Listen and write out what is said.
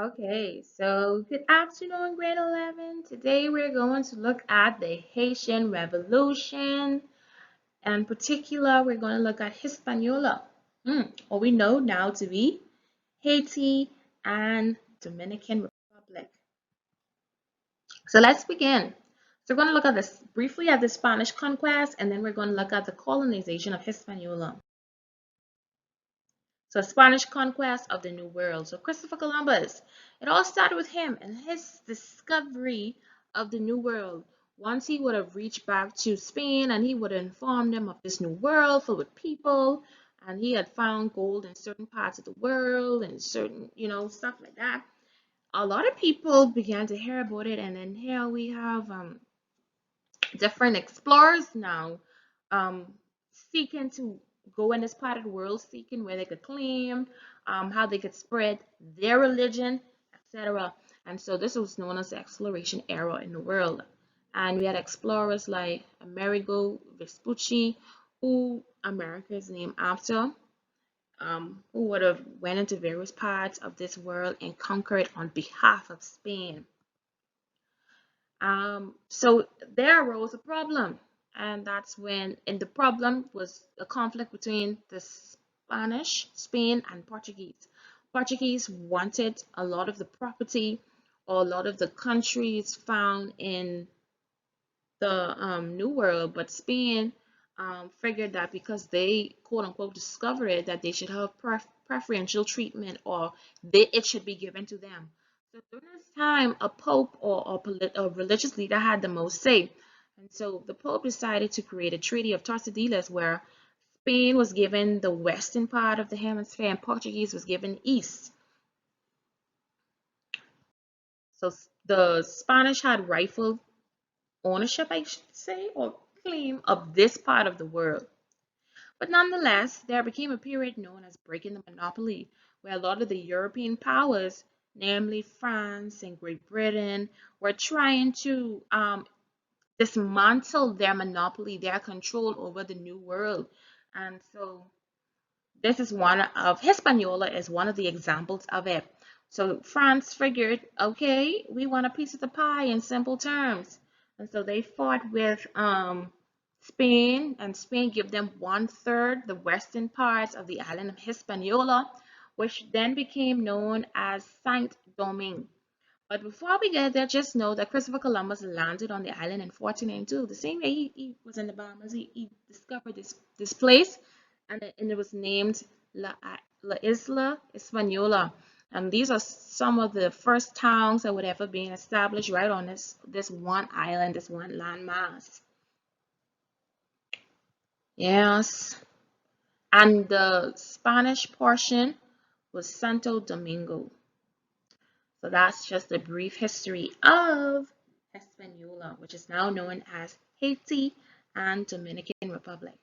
Okay, so good afternoon, grade 11. Today we're going to look at the Haitian Revolution. In particular, we're going to look at Hispaniola, or we know now to be Haiti and Dominican Republic. So let's begin. So we're going to look at this briefly at the Spanish conquest, and then we're going to look at the colonization of Hispaniola. So Spanish conquest of the New World. So Christopher Columbus, it all started with him and his discovery of the New World. Once he would have reached back to Spain and he would have informed them of this new world filled with people, and he had found gold in certain parts of the world and certain, stuff like that. A lot of people began to hear about it, and then here we have different explorers now um, seeking to go in this part of the world, seeking where they could claim, how they could spread their religion, etc. And so this was known as the exploration era in the world. And we had explorers like Amerigo Vespucci, who America is named after, who would have went into various parts of this world and conquered on behalf of Spain. So there arose a problem, and that's when, and the problem was a conflict between the Spain, and Portuguese. Portuguese wanted a lot of the property or a lot of the countries found in the New World, but Spain figured that because they quote unquote discovered it, that they should have preferential treatment or it should be given to them. So during this time, a pope or a religious leader had the most say. And so the pope decided to create a Treaty of Tordesillas where Spain was given the western part of the hemisphere and Portuguese was given east. So the Spanish had rightful ownership, I should say, or claim of this part of the world. But nonetheless, there became a period known as breaking the monopoly, where a lot of the European powers, namely France and Great Britain, were trying to dismantle their monopoly, their control over the New World. And so this is one of Hispaniola is one of the examples of it. So France figured, okay, we want a piece of the pie in simple terms. And so they fought with Spain, and Spain gave them 1/3 the western parts of the island of Hispaniola, which then became known as Saint Domingue. But before we get there, just know that Christopher Columbus landed on the island in 1492. The same day he was in the Bahamas, he discovered this place, and it was named La Isla Hispaniola. And these are some of the first towns that would ever be established right on this one island, this one landmass. Yes. And the Spanish portion was Santo Domingo. So that's just a brief history of Hispaniola, which is now known as Haiti and Dominican Republic.